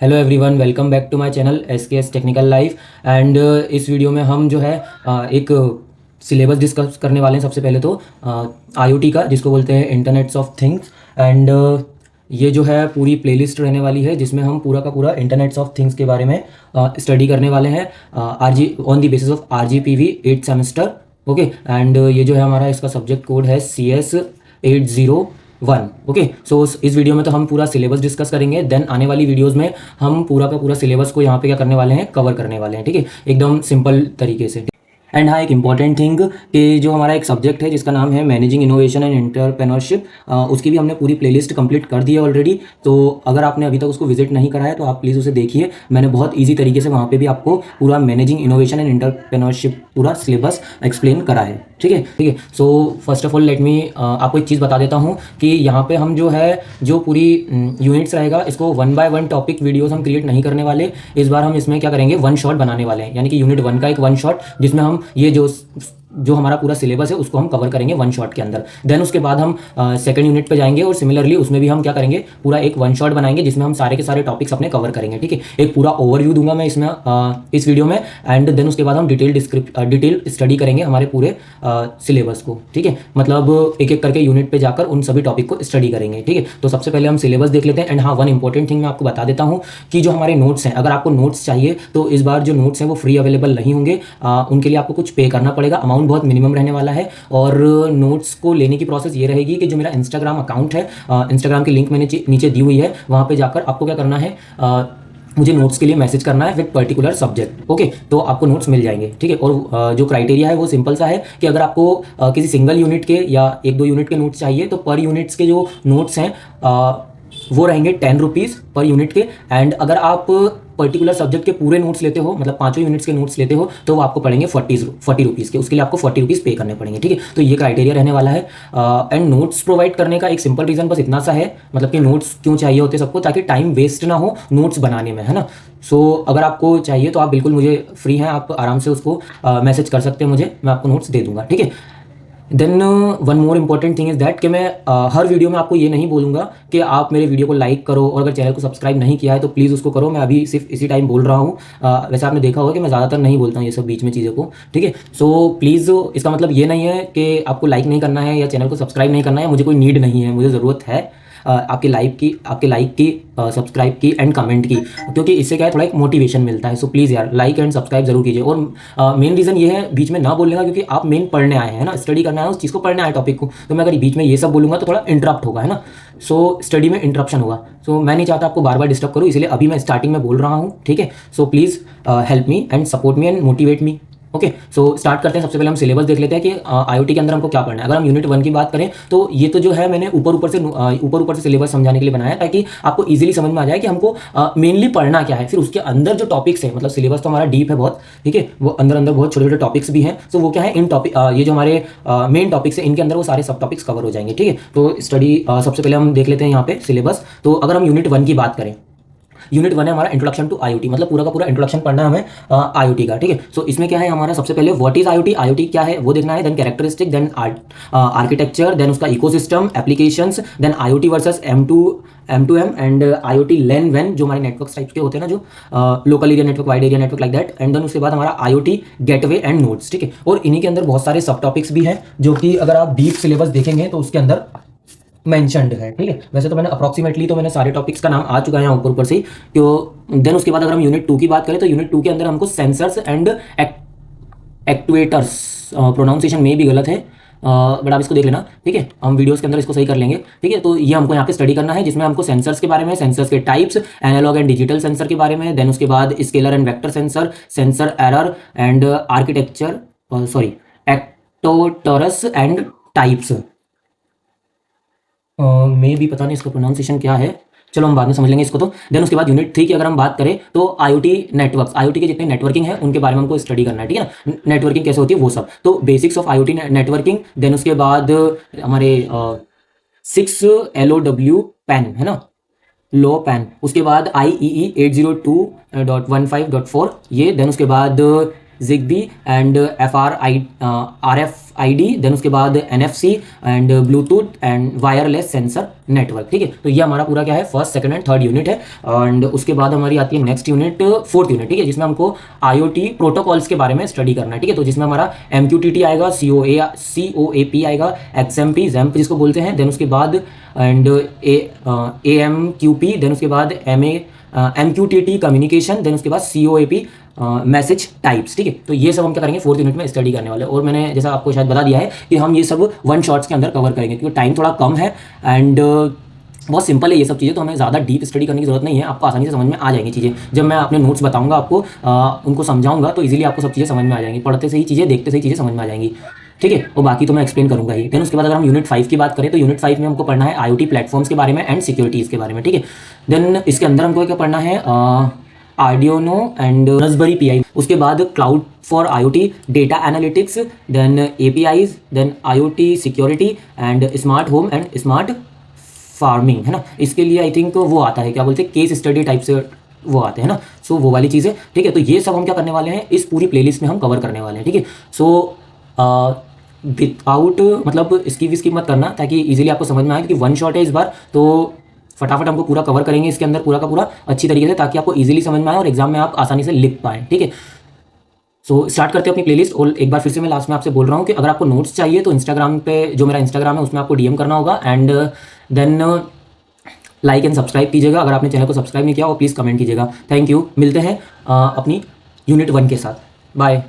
Hello everyone, welcome back to my channel S technical life. And इस video में हम जो है एक सिलेबस डिस्कस करने वाले हैं। सबसे पहले तो आईओटी का, जिसको बोलते हैं इंटरनेट्स ऑफ थिंग्स। एंड ये जो है पूरी प्लेलिस्ट रहने वाली है, जिसमें हम पूरा का पूरा इंटरनेट्स ऑफ थिंग्स के बारे में स्टडी करने वाले हैं RG on the basis of RGPV 8 semester. Okay, and ये जो है हमारा इसका सब्जेक्ट कोड है CS 801। ओके, सो इस वीडियो में तो हम पूरा सिलेबस डिस्कस करेंगे। देन आने वाली वीडियोस में हम पूरा का पूरा सिलेबस को यहाँ पे क्या करने वाले हैं, कवर करने वाले हैं। ठीक है, एकदम सिंपल तरीके से। एंड हाँ, एक इंपॉर्टेंट थिंग कि जो हमारा एक सब्जेक्ट है जिसका नाम है मैनेजिंग इनोवेशन एंड एंटरप्रेन्योरशिप, उसकी भी हमने पूरी प्लेलिस्ट कंप्लीट कर दी है ऑलरेडी। तो अगर आपने अभी तक उसको विजिट नहीं करा है तो आप प्लीज़ उसे देखिए। मैंने बहुत ईजी तरीके से वहाँ पे भी आपको पूरा मैनेजिंग इनोवेशन एंड एंटरप्रेन्योरशिप पूरा सिलेबस एक्सप्लेन करा है। ठीक है, ठीक है। So first of all let me आपको एक चीज़ बता देता हूँ कि यहाँ पे हम जो है जो पूरी यूनिट्स रहेगा, इसको 1 बाय 1 टॉपिक वीडियोस हम क्रिएट नहीं करने वाले। इस बार हम इसमें क्या करेंगे, वन शॉट बनाने वाले हैं, यानी कि यूनिट 1 का एक वन शॉट, जिसमें हम ये जो हमारा पूरा सिलेबस है उसको हम कवर करेंगे वन शॉट के अंदर। देन उसके बाद हम सेकंड यूनिट पे जाएंगे और सिमिलरली उसमें भी हम क्या करेंगे, पूरा एक वन शॉट बनाएंगे जिसमें हम सारे के सारे टॉपिक्स अपने कवर करेंगे। ठीक है, एक पूरा ओवरव्यू दूंगा मैं इसमें इस वीडियो में। एंड देन उसके बाद हम डिटेल स्टडी करेंगे हमारे पूरे सिलेबस को। ठीक है, मतलब एक एक करके यूनिट पे जाकर उन सभी टॉपिक को स्टडी करेंगे। ठीक है, तो सबसे पहले हम सिलेबस देख लेते हैं। एंड हाँ, वन इंपॉर्टेंट थिंग मैं आपको बता देता हूँ कि जो हमारे नोट्स हैं, अगर आपको नोट्स चाहिए तो इस बार जो नोट्स हैं वो फ्री अवेलेबल नहीं होंगे। उनके लिए आपको कुछ पे करना पड़ेगा, अमाउंट बहुत मिनिमम रहने वाला है। और नोट्स को लेने की प्रोसेस ये रहेगी कि जो मेरा इंस्टाग्राम अकाउंट है, इंस्टाग्राम की लिंक मैंने नीचे दी हुई है, वहाँ पे जाकर आपको क्या करना है, मुझे नोट्स के लिए मैसेज करना है विद पर्टिकुलर सब्जेक्ट। ओके, तो आपको नोट्स मिल जाएंगे। ठीक है, और जो क्राइटेरिया है वो सिंपल सा है कि अगर आपको किसी सिंगल यूनिट के या एक दो यूनिट के नोट्स चाहिए तो पर यूनिट्स के जो नोट्स हैं वो रहेंगे 10 रुपीज़ पर यूनिट के। एंड अगर आप पर्टिकुलर सब्जेक्ट के पूरे नोट्स लेते हो, मतलब पांचों यूनिट्स के नोट्स लेते हो, तो वो आपको पड़ेंगे 40 रुपीज़ के। उसके लिए आपको 40 रुपीज़ पे करने पड़ेंगे। ठीक है, तो ये क्राइटेरिया रहने वाला है। एंड नोट्स प्रोवाइड करने का एक सिंपल रीज़न बस इतना सा है, मतलब कि नोट्स क्यों चाहिए होते सबको, ताकि टाइम वेस्ट ना हो नोट्स बनाने में, है ना। सो अगर आपको चाहिए तो आप बिल्कुल मुझे फ्री हैं, आप आराम से उसको मैसेज कर सकते हैं मुझे, मैं आपको नोट्स दे दूंगा। ठीक है, then one more important thing is that कि मैं हर वीडियो में आपको ये नहीं बोलूँगा कि आप मेरे वीडियो को लाइक करो, और अगर चैनल को सब्सक्राइब नहीं किया है तो प्लीज़ उसको करो। मैं अभी सिर्फ इसी टाइम बोल रहा हूँ। वैसे आपने देखा होगा कि मैं ज़्यादातर नहीं बोलता हूँ ये सब बीच में चीज़ों को। ठीक है, सो प्लीज़, इसका मतलब ये नहीं है कि आपको लाइक नहीं करना है या चैनल को सब्सक्राइब नहीं करना है। मुझे कोई नीड नहीं है, मुझे ज़रूरत है आपके लाइक की, सब्सक्राइब की एंड कमेंट की, क्योंकि इससे क्या है, थोड़ा एक मोटिवेशन मिलता है। सो प्लीज़ यार, लाइक एंड सब्सक्राइब जरूर कीजिए। और मेन रीज़न ये है बीच में ना बोलने का, क्योंकि आप मेन पढ़ने आए हैं ना, स्टडी करना है, उस चीज़ को पढ़ना है टॉपिक को। तो मैं अगर बीच में ये सब बोलूँगा तो थोड़ा इंटरप्ट होगा, है ना। सो स्टडी में इंटरप्शन होगा। सो मैं नहीं चाहता आपको बार बार डिस्टर्ब करूँ, इसलिए अभी मैं स्टार्टिंग में बोल रहा हूँ। ठीक है, so please help me and support me and motivate me. Okay, so start करते हैं। सबसे पहले हम सिलेबस देख लेते हैं कि आईओटी के अंदर हमको क्या पढ़ना है। अगर हम यूनिट 1 की बात करें तो ये तो जो है मैंने ऊपर ऊपर से सिलेबस समझाने के लिए बनाया है, ताकि आपको इजीली समझ में आ जाए कि हमको मेनली पढ़ना क्या है। फिर उसके अंदर जो टॉपिक्स हैं, मतलब सिलेबस तो हमारा डीप है बहुत, ठीक है, वो अंदर बहुत छोटे छोटे टॉपिक्स भी हैं। तो वो क्या है, इन टॉपिक, ये जो हमारे मेन टॉपिक्स हैं, इनके अंदर वो सारे सब टॉपिक्स कवर हो जाएंगे। ठीक है, तो स्टडी सबसे पहले हम देख लेते हैं यहाँ पे सिलेबस। तो अगर हम यूनिट 1 की बात करें, यूनिट 1 है हमारा इंट्रोडक्शन टू आईओटी, मतलब पूरा का पूरा इंट्रोडक्शन पढ़ना है हमें आईओटी का। ठीक है, सो इसमें क्या है हमारा, सबसे पहले व्हाट इज आईओटी, आईओटी क्या है वो देखना है। Then characteristic, then architecture, then उसका ecosystem, applications, then IoT versus M2M and IoT LAN वैन, जो हमारे नेटवर्क टाइप्स के होते हैं ना, जो local area network, wide area network, like that. And then उसके बाद हमारा आईओटी गेटवे एंड नोड्स। ठीक है, और इन्हीं के अंदर बहुत सारे सब टॉपिक्स भी हैं, जो कि अगर आप डीप सिलेबस देखेंगे तो उसके अंदर मेंशनड है। ठीक है, वैसे तो मैंने अप्रॉक्सीमेटली तो मैंने सारे टॉपिक्स का नाम आ चुका है यहाँ ऊपर से ही। तो देन उसके बाद अगर हम यूनिट 2 की बात करें तो यूनिट 2 के अंदर हमको सेंसर्स एंड एक्टुएटर्स, प्रोनाउंसिएशन में भी गलत है, बट आप इसको देख लेना। ठीक है, हम वीडियोस के अंदर इसको सही कर लेंगे। ठीक है, तो ये हमको यहाँ पे स्टडी करना है, जिसमें हमको सेंसर्स के बारे में, सेंसर्स के types, analog and digital sensor के बारे में, देन उसके बाद scalar and vector sensor, sensor error and architecture, sorry, actuators and types, मे भी पता नहीं इसका प्रोनाउंसिएशन क्या है, चलो हम बाद में समझ लेंगे इसको। तो देन उसके बाद यूनिट 3 की अगर हम बात करें तो आईओटी नेटवर्क्स, आईओटी के जितने नेटवर्किंग है उनके बारे में हमको स्टडी करना है। ठीक है ना, नेटवर्किंग कैसे होती है वो सब, तो basics of IoT networking. Then उसके बाद हमारे 6 LOW पैन है ना, लो पैन, उसके बाद IEEE 802.15.4 ये, देन उसके बाद ZigBee and RF RFID, then उसके बाद NFC and bluetooth and wireless sensor network, ठीक है। तो ये हमारा पूरा क्या है, first, second and third unit है। एंड उसके बाद हमारी आती है नेक्स्ट यूनिट, फोर्थ यूनिट, ठीक है, जिसमें हमको IoT प्रोटोकॉल्स के बारे में स्टडी करना है, ठीक है। तो जिसमें हमारा MQTT आएगा, COAP आएगा, XMP जैम्प जिसको बोलते हैं, देन उसके बाद एंड AMQP, देन उसके बाद MQTT कम्युनिकेशन, देन उसके बाद COAP मैसेज टाइप्स, ठीक है। तो ये सब हम क्या करेंगे, फोर्थ यूनिट में स्टडी करने वाले हैं। और मैंने जैसा आपको शायद बता दिया है कि हम ये सब 1 शॉट्स के अंदर कवर करेंगे, क्योंकि टाइम थोड़ा कम है एंड बहुत सिंपल है ये सब चीज़ें, तो हमें ज़्यादा डीप स्टडी करने की जरूरत नहीं है, आपको आसानी से समझ में आ जाएंगी चीज़ें। जब मैं अपने नोट्स बताऊंगा आपको, उनको समझाऊंगा, तो इजीली आपको सब चीज़ें समझ में आ जाएंगी, पढ़ते से ही चीज़ें, देखते से ही चीज़ें समझ में आ जाएंगी, ठीक है। और बाकी तो मैं एक्सप्लेन करूंगा ही। देन उसके बाद अगर हम यूनिट 5 की बात करें, तो यूनिट 5 में हमको पढ़ना है IoT प्लेटफॉर्म्स के बारे में एंड सिक्योरिटीज़ के बारे में, ठीक है। देन इसके अंदर हमको क्या पढ़ना है, Arduino एंड Raspberry Pi, उसके बाद cloud for IoT, data analytics, then APIs, then IoT security and smart home and smart farming, है ना। इसके लिए आई थिंक वो आता है, क्या बोलते हैं, केस स्टडी टाइप से वो आते हैं ना, सो वो वाली चीज़ें, ठीक है। तो ये सब हम क्या करने वाले हैं, इस पूरी प्लेलिस्ट में हम कवर करने वाले हैं, ठीक है। सो विदाउट मतलब स्किप मत करना, ताकि इजीली आपको समझ में आए, क्योंकि 1 शॉट है इस बार, तो फटाफट हमको पूरा कवर करेंगे इसके अंदर, पूरा का पूरा अच्छी तरीके से, ताकि आपको इजीली समझ में आए और एग्जाम में आप आसानी से लिख पाएँ, ठीक है। सो स्टार्ट करते हैं अपनी प्लेलिस्ट। और एक बार फिर से मैं लास्ट में आपसे बोल रहा हूँ कि अगर आपको नोट्स चाहिए तो इंस्टाग्राम पे, जो मेरा इंस्टाग्राम है, उसमें आपको DM करना होगा, and then like and subscribe कीजिएगा। अगर आपने चैनल को सब्सक्राइब नहीं किया हो, प्लीज़ कमेंट कीजिएगा। थैंक यू, मिलते हैं अपनी यूनिट 1 के साथ। बाय।